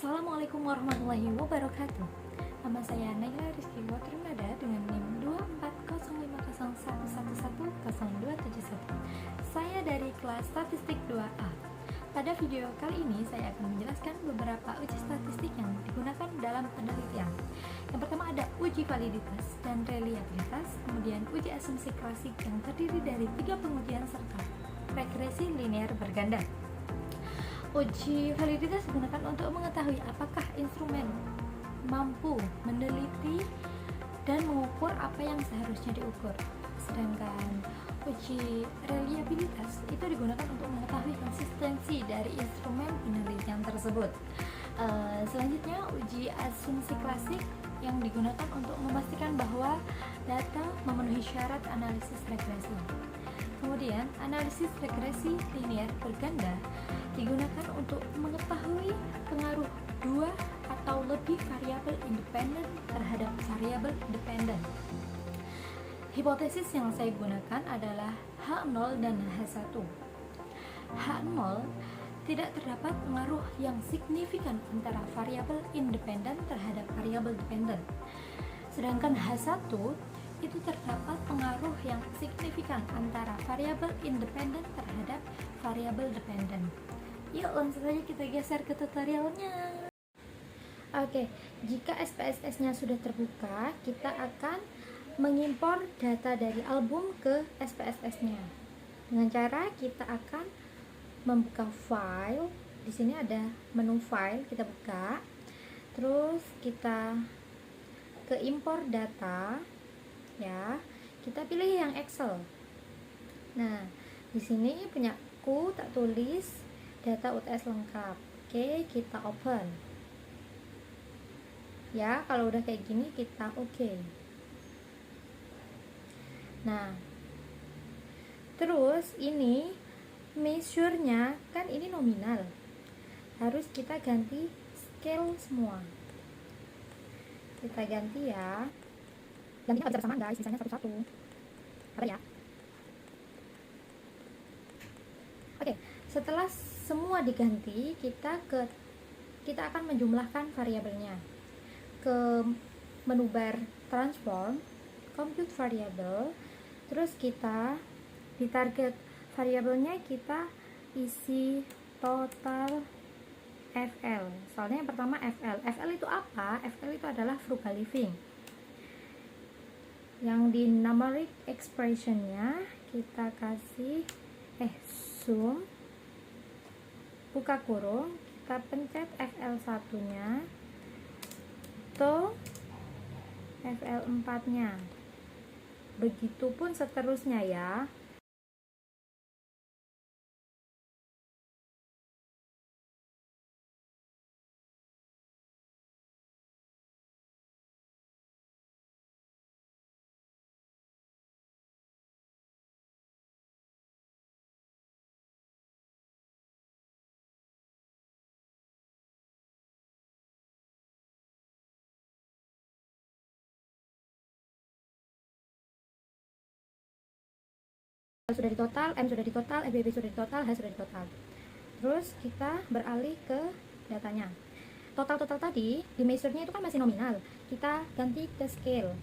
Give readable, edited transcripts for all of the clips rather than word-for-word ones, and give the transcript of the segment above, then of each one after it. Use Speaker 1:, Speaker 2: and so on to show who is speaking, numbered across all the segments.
Speaker 1: Assalamualaikum warahmatullahi wabarakatuh. Nama saya Naila Rizky Watrinada dengan NIM 2405011110271. Saya dari kelas Statistik 2A. Pada video kali ini saya akan menjelaskan beberapa uji statistik yang digunakan dalam penelitian. Yang pertama ada uji validitas dan reliabilitas, kemudian uji asumsi klasik yang terdiri dari 3 pengujian serta regresi linear berganda. Uji validitas digunakan untuk mengetahui apakah instrumen mampu meneliti dan mengukur apa yang seharusnya diukur. Sedangkan uji reliabilitas itu digunakan untuk mengetahui konsistensi dari instrumen penelitian tersebut. Selanjutnya uji asumsi klasik yang digunakan untuk memastikan bahwa data memenuhi syarat analisis regresi. Kemudian, analisis regresi linear berganda digunakan untuk mengetahui pengaruh dua atau lebih variabel independen terhadap variabel dependen. Hipotesis yang saya gunakan adalah H0 dan H1. H0 tidak terdapat pengaruh yang signifikan antara variabel independen terhadap variabel dependen. Sedangkan H1 itu terdapat pengaruh yang signifikan antara variabel independen terhadap variabel dependen. Yuk, langsung saja kita geser ke tutorialnya. Oke, jika SPSS-nya sudah terbuka, kita akan mengimpor data dari album ke SPSS-nya. Dengan cara kita akan membuka file. Di sini ada menu file, kita buka. Terus kita ke impor data. Ya, kita pilih yang Excel. Nah, di sini punyaku tak tulis data UTS lengkap. Oke, kita open. Ya, kalau udah kayak gini kita oke. Nah, terus ini measure-nya kan ini nominal. Harus kita ganti scale semua. Kita ganti ya. Gantinya nggak bisa bersamaan guys, misalnya satu-satu. Apa ya? Oke, setelah semua diganti, kita akan menjumlahkan variabelnya ke menu bar transform, compute variable. Terus kita di target variabelnya kita isi total FL. Soalnya yang pertama FL. FL itu apa? FL itu adalah frugal living. Yang di numeric expressionnya kita kasih zoom, buka kurung, kita pencet FL1 nya to FL4 nya, begitupun seterusnya ya. Sudah di total, M sudah di total, FBB sudah di total, H sudah di total. Terus kita beralih ke datanya. Total tadi di measure-nya itu kan masih nominal. Kita ganti ke scale.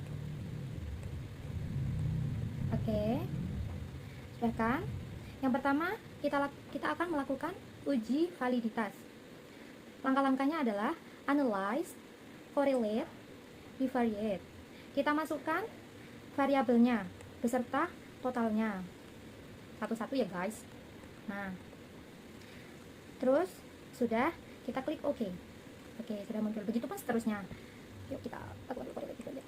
Speaker 1: Oke. Sudah kan? Yang pertama kita akan melakukan uji validitas. Langkah-langkahnya adalah analyze, correlate, bivariate. Kita masukkan variabelnya beserta totalnya. Satu-satu ya guys. Nah, terus sudah, kita klik OK. Oke, sudah muncul. Begitupun seterusnya. Yuk kita lakukan correlate juga.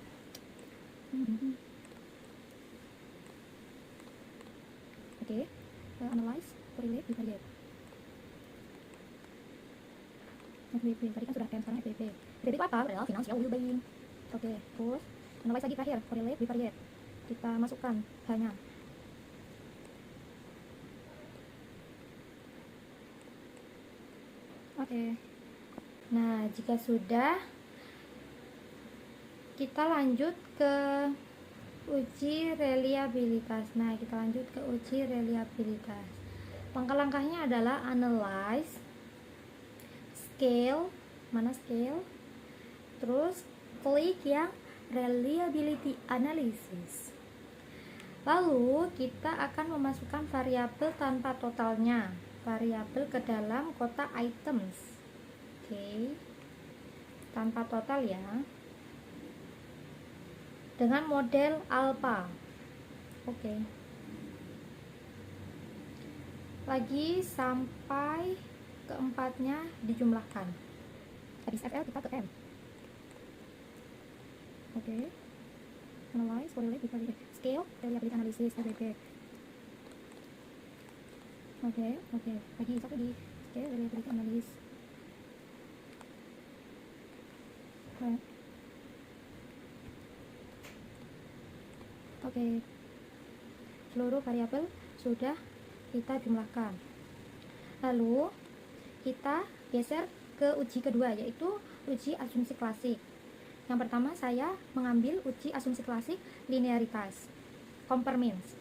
Speaker 1: Oke, analyze, correlate, bivariate. FBB tadi kan sudah M, sekarang FBB. FBB itu apa? Adalah financial well-being. Oke, terus analyze lagi terakhir, correlate, bivariate. Kita masukkan hanya. Oke. Nah, jika sudah, kita lanjut ke uji reliabilitas. Nah, kita lanjut ke uji reliabilitas. Langkah-langkahnya adalah analyze, scale, mana scale, terus klik yang reliability analysis. Lalu kita akan memasukkan variabel tanpa totalnya, variabel ke dalam kotak items. Oke, tanpa total ya, dengan model alpha. Oke, lagi sampai keempatnya dijumlahkan. Habis FL kita ke M. Oke, analyze, correlate, scale, reliability analysis, RBP. Oke, lagi satu di scale, reliability analysis. Oke, seluruh variabel sudah kita jumlahkan. Lalu kita geser ke uji kedua, yaitu uji asumsi klasik. Yang pertama saya mengambil uji asumsi klasik linearitas, compare means.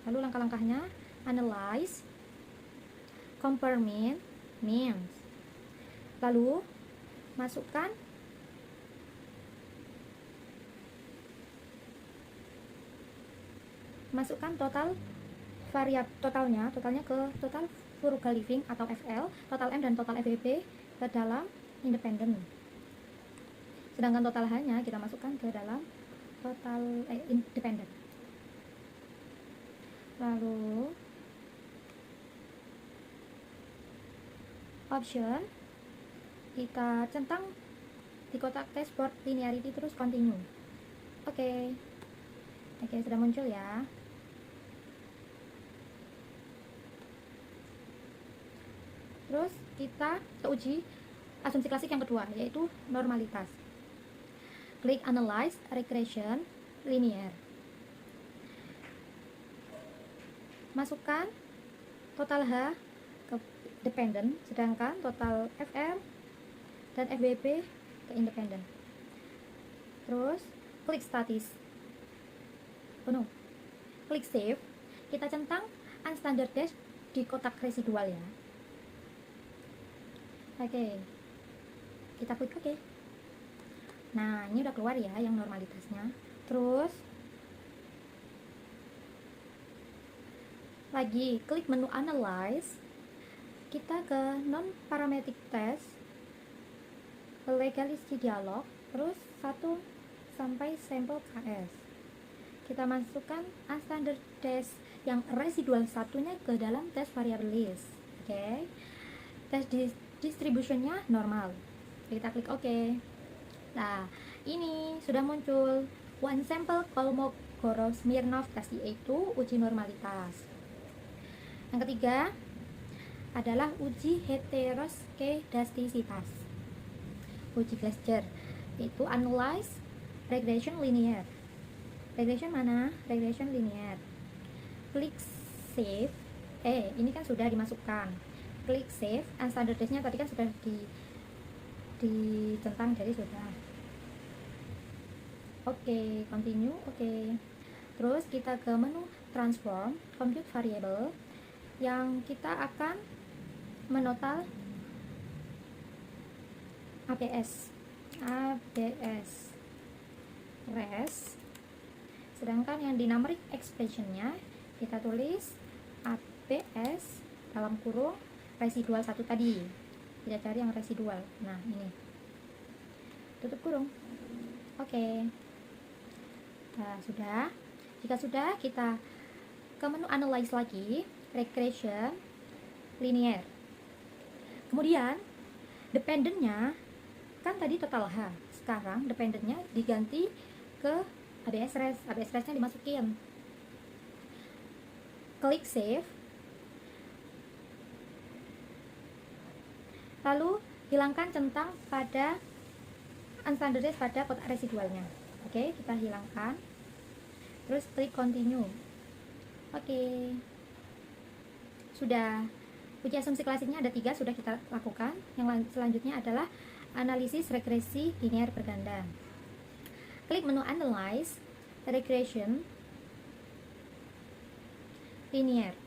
Speaker 1: Lalu langkah-langkahnya analyze, compare means. Lalu masukkan total variabel totalnya ke total frugal living atau FL, total M dan total FBB ke dalam independen. Sedangkan total H-nya kita masukkan ke dalam total independen. Lalu option kita centang di kotak dashboard linearity, terus continue. Oke, sudah muncul ya. Terus kita uji asumsi klasik yang kedua, yaitu normalitas. Klik analyze, regression, linear. Masukkan total H ke dependent, sedangkan total FR dan FBB ke independent. Terus klik statis. Klik save. Kita centang unstandardized di kotak residual ya. Oke, kita klik oke. Nah, ini udah keluar ya yang normalitasnya. Terus lagi klik menu analyze, kita ke non parametric test, legality dialog, terus 1 sampai sampel KS. Kita masukkan unstandardized yang residual satunya ke dalam test variable list. Oke, test distributionnya normal. Kita klik OK. Nah, ini sudah muncul one sample Kolmogorov-Smirnov test, yaitu uji normalitas. Yang ketiga adalah uji heteroskedastisitas, uji Glasser, yaitu analyze, regression, linear. Regression mana? Regression linear. Klik save. Ini kan sudah dimasukkan. Klik save. Unstandardized-nya tadi kan sudah dicentang, jadi sudah. Oke, continue. Oke. Terus kita ke menu transform, compute variable, yang kita akan menotal ABS res, sedangkan yang di numeric expressionnya kita tulis ABS dalam kurung residual satu tadi. Kita cari yang residual. Nah, ini tutup kurung. Oke. Nah, sudah. Jika sudah, kita ke menu analyze lagi, regression, linear. Kemudian dependentnya kan tadi total H, sekarang dependentnya diganti ke ABS res-nya dimasukin. Klik save. Lalu hilangkan centang pada unstandardized pada kotak residualnya. Oke, kita hilangkan. Terus klik continue. Oke. Sudah. Uji asumsi klasiknya ada 3, sudah kita lakukan. Yang selanjutnya adalah analisis regresi linear berganda. Klik menu analyze, regression, linear.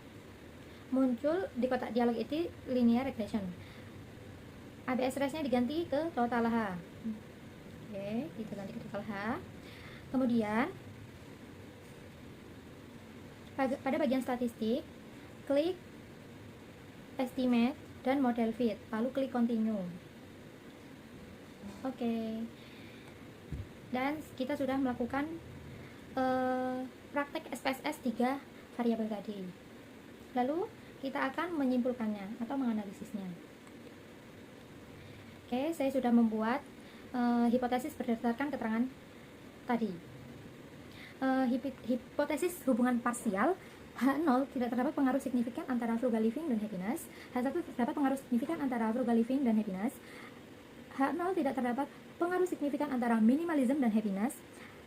Speaker 1: Muncul di kotak dialog itu linear regression. ABS rest-nya diganti ke total H. Oke, kita ganti ke total H. Kemudian pada bagian statistik, klik estimate dan model fit, lalu klik continue. Oke. Dan kita sudah melakukan praktek SPSS 3 variabel tadi. Lalu kita akan menyimpulkannya atau menganalisisnya. Oke, saya sudah membuat hipotesis berdasarkan keterangan tadi. Hipotesis hubungan parsial, H0 tidak terdapat pengaruh signifikan antara frugal living dan happiness. H1 terdapat pengaruh signifikan antara frugal living dan happiness. H0 tidak terdapat pengaruh signifikan antara minimalism dan happiness.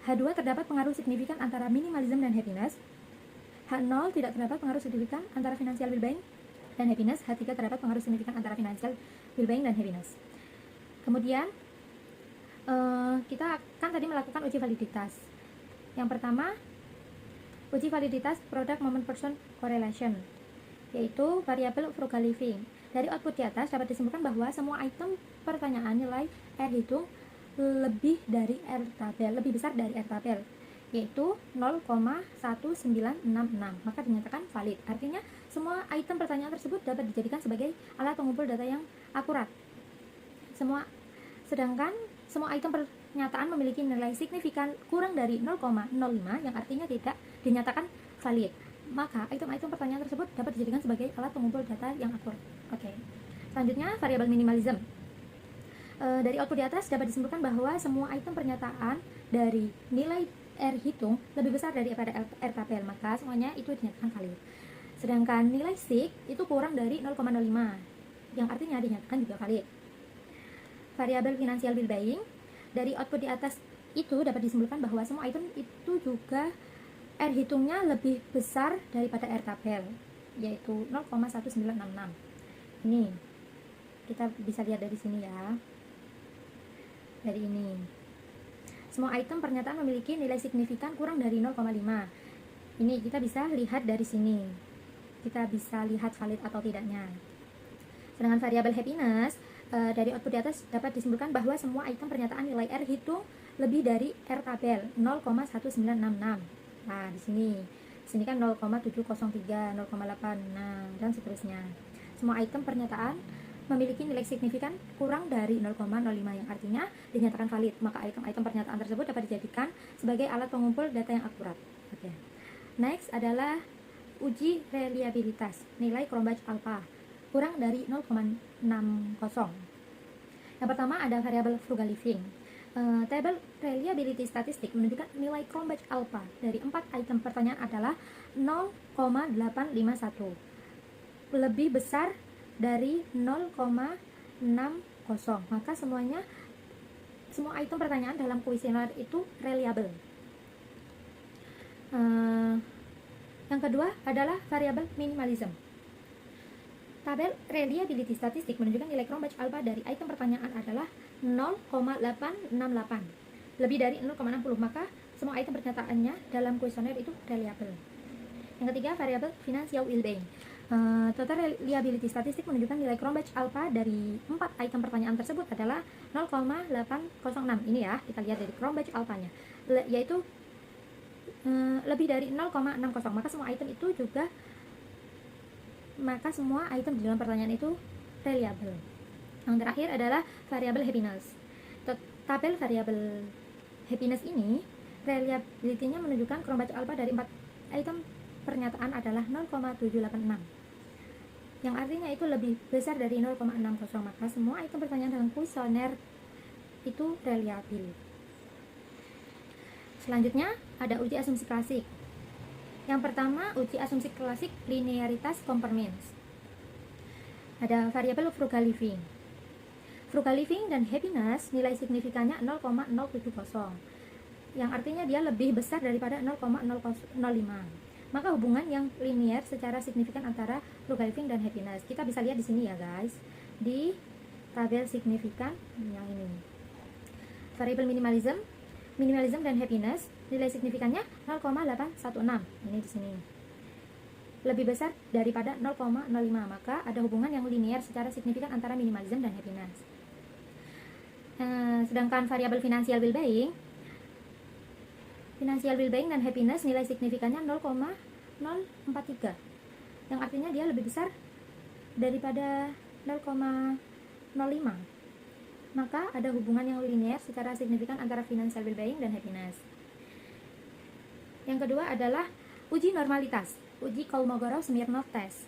Speaker 1: H2 terdapat pengaruh signifikan antara minimalism dan happiness. H0 tidak terdapat pengaruh signifikan antara financial well-being dan happiness. H3 terdapat pengaruh signifikan antara financial well-being dan happiness. Kemudian kita akan tadi melakukan uji validitas. Yang pertama, uji validitas product moment person correlation, yaitu variabel frugal living. Dari output di atas dapat disimpulkan bahwa semua item pertanyaan nilai R hitung lebih besar dari R tabel, yaitu 0,1966, maka dinyatakan valid. Artinya semua item pertanyaan tersebut dapat dijadikan sebagai alat pengumpul data yang akurat. Sedangkan semua item pernyataan memiliki nilai signifikan kurang dari 0,05 yang artinya tidak dinyatakan valid, maka item-item pertanyaan tersebut dapat dijadikan sebagai alat pengumpul data yang akurat. Oke. Selanjutnya, variabel minimalism. Dari output di atas dapat disimpulkan bahwa semua item pernyataan dari nilai R hitung lebih besar daripada R tabel, maka semuanya itu dinyatakan valid. Sedangkan nilai sig itu kurang dari 0,05 yang artinya dinyatakan juga valid. Variabel financial well-being, dari output di atas itu dapat disimpulkan bahwa semua item itu juga R hitungnya lebih besar daripada R tabel, yaitu 0,1966. Ini kita bisa lihat dari sini ya. Dari ini. Semua item pernyataan memiliki nilai signifikan kurang dari 0,5. Ini kita bisa lihat dari sini. Kita bisa lihat valid atau tidaknya. Sedangkan variabel happiness, dari output di atas dapat disimpulkan bahwa semua item pernyataan nilai R hitung lebih dari R tabel 0,1966. Nah, di sini kan 0,703, 0,8, nah, dan seterusnya. Semua item pernyataan memiliki nilai signifikan kurang dari 0,05 yang artinya dinyatakan valid, maka item-item pernyataan tersebut dapat dijadikan sebagai alat pengumpul data yang akurat. Oke. Next adalah uji reliabilitas, nilai Cronbach alpha kurang dari 0,60. Yang pertama ada variabel frugal living. Tabel reliability statistik menunjukkan nilai Cronbach alpha dari 4 item pertanyaan adalah 0,851, lebih besar dari 0,60, maka semua item pertanyaan dalam kuesioner itu reliable. Yang kedua adalah variabel minimalism. Tabel reliability statistik menunjukkan nilai Cronbach alpha dari item pertanyaan adalah 0,868, lebih dari 0,60, maka semua item pernyataannya dalam kuesioner itu reliable. Yang ketiga, variabel financial well-being. Total reliability statistik menunjukkan nilai Cronbach alpha dari 4 item pertanyaan tersebut adalah 0,806. Ini ya, kita lihat dari Cronbach alpha-nya, yaitu lebih dari 0,60, maka semua item di dalam pertanyaan itu reliable. Yang terakhir adalah variabel happiness. Tabel variabel happiness ini reliability-nya menunjukkan Cronbach alpha dari 4 item pernyataan adalah 0,786, yang artinya itu lebih besar dari 0,60, maka semua item pertanyaan dalam kuesioner itu reliable. Selanjutnya ada uji asumsi klasik. Yang pertama, uji asumsi klasik linearitas conformance. Ada variabel frugal living. Frugal living dan happiness nilai signifikannya 0,070, yang artinya dia lebih besar daripada 0,005. Maka hubungan yang linear secara signifikan antara frugal living dan happiness. Kita bisa lihat di sini ya guys, di tabel signifikan yang ini. Variabel minimalism dan happiness nilai signifikannya 0,816. Ini di sini. lebih besar daripada 0,05, maka ada hubungan yang linear secara signifikan antara minimalism dan happiness. Sedangkan variabel financial well-being dan happiness nilai signifikannya 0,043, yang artinya dia lebih besar daripada 0,05, maka ada hubungan yang linear secara signifikan antara financial well-being dan happiness. Yang kedua adalah uji normalitas, uji Kolmogorov-Smirnov test.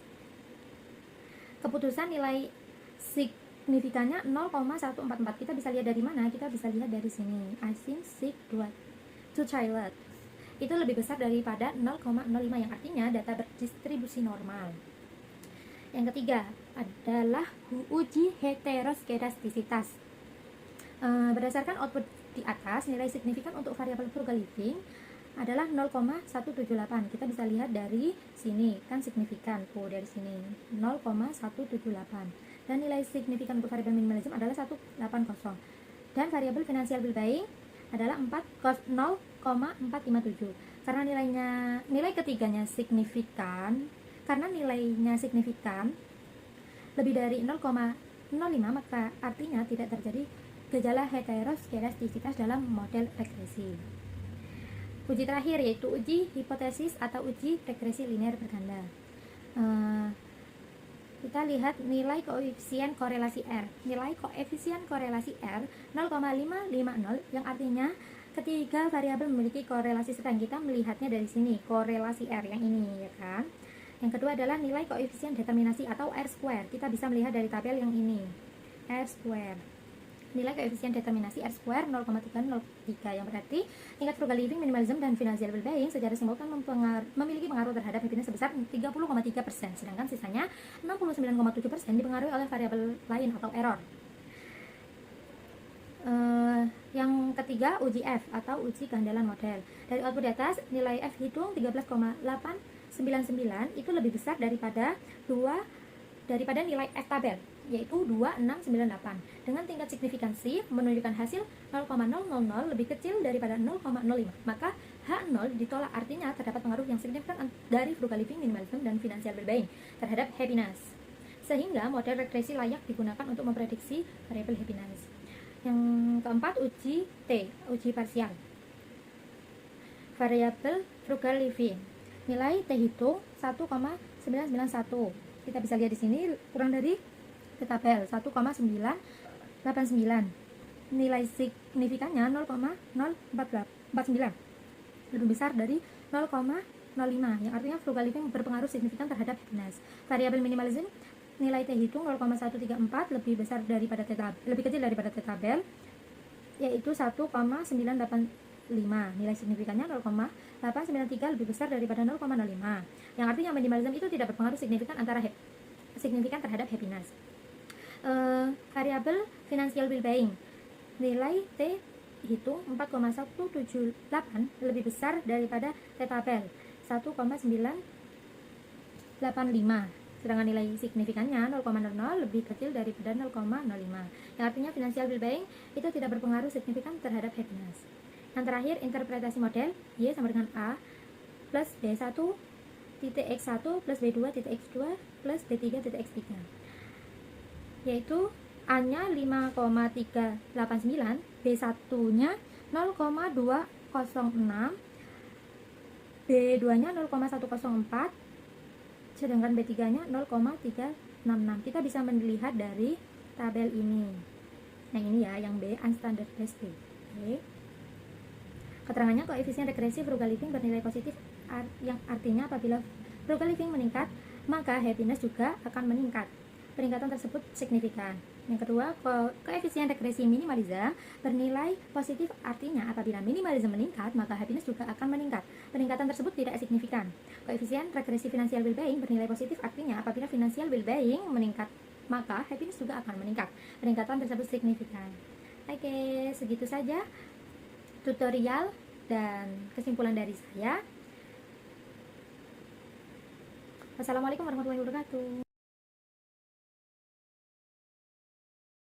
Speaker 1: Keputusan nilai signifikannya 0,144. Kita bisa lihat dari mana? Kita bisa lihat dari sini. I think sick to child itu lebih besar daripada 0,05, yang artinya data berdistribusi normal. Yang ketiga adalah uji heteroskedastisitas. Berdasarkan output di atas, nilai signifikan untuk variabel frugal living adalah 0,178. Kita bisa lihat dari sini, kan signifikan tuh dari sini 0,178. Dan nilai signifikan untuk variabel minimalism adalah 180. Dan variabel financial well-being adalah 0,457. Karena nilai ketiganya signifikan, karena nilainya signifikan lebih dari 0,05, maka artinya tidak terjadi gejala heteroskedastisitas dalam model regresi. Uji terakhir yaitu uji hipotesis atau uji regresi linear berganda. Kita lihat nilai koefisien korelasi R. Nilai koefisien korelasi R 0,550, yang artinya ketiga variabel memiliki korelasi sedang. Kita melihatnya dari sini, korelasi R yang ini, ya kan? Yang kedua adalah nilai koefisien determinasi atau R square. Kita bisa melihat dari tabel yang ini, R square. Nilai koefisien determinasi R square 0,303, yang berarti tingkat frugal living, minimalism, dan financial well-being secara simultan memiliki pengaruh terhadap happiness sebesar 30,3%, sedangkan sisanya 69,7% dipengaruhi oleh variabel lain atau error. Yang ketiga, uji F atau uji kehandalan model. Dari output di atas, nilai F hitung 13,899 itu lebih besar daripada nilai F tabel, yaitu 2698, dengan tingkat signifikansi menunjukkan hasil 0,000 lebih kecil daripada 0,05, maka H0 ditolak, artinya terdapat pengaruh yang signifikan dari frugal living, minimalism, dan financial well-being terhadap happiness, sehingga model regresi layak digunakan untuk memprediksi variabel happiness. Yang keempat, uji T, uji parsial variabel frugal living. Nilai T hitung 1,991. Kita bisa lihat di sini kurang dari tabel 1,989. Nilai signifikannya 0,049, lebih besar dari 0,05, yang artinya frugal living berpengaruh signifikan terhadap happiness. Variabel minimalism nilai T hitung 0,134, lebih kecil daripada T tabel, yaitu 1,985. Nilai signifikannya 0,893, lebih besar daripada 0,05, yang artinya minimalism itu tidak berpengaruh signifikan terhadap happiness. Variabel financial well-being nilai T hitung 4,178, lebih besar daripada T tabel 1,985, sedangkan nilai signifikannya 0,00, lebih kecil daripada 0,05, yang artinya financial well-being itu tidak berpengaruh signifikan terhadap happiness. Yang terakhir, interpretasi model Y sama dengan A plus B1 titik X1 plus B2 titik X2 plus B3 titik X3, yaitu A nya 5,389, B1 nya 0,206, B2 nya 0,104, sedangkan B3 nya 0,366. Kita bisa melihat dari tabel ini, yang ini ya, yang B unstandardized B. Okay. Keterangannya, koefisien regresi frugal living bernilai positif, yang artinya apabila frugal living meningkat, maka happiness juga akan meningkat. Peningkatan tersebut signifikan. Yang kedua, koefisien regresi minimalism bernilai positif, artinya apabila minimalism meningkat, maka happiness juga akan meningkat. Peningkatan tersebut tidak signifikan. Koefisien regresi financial well-being bernilai positif, artinya apabila financial well-being meningkat, maka happiness juga akan meningkat. Peningkatan tersebut signifikan. Oke, segitu saja tutorial dan kesimpulan dari saya. Wassalamualaikum warahmatullahi wabarakatuh.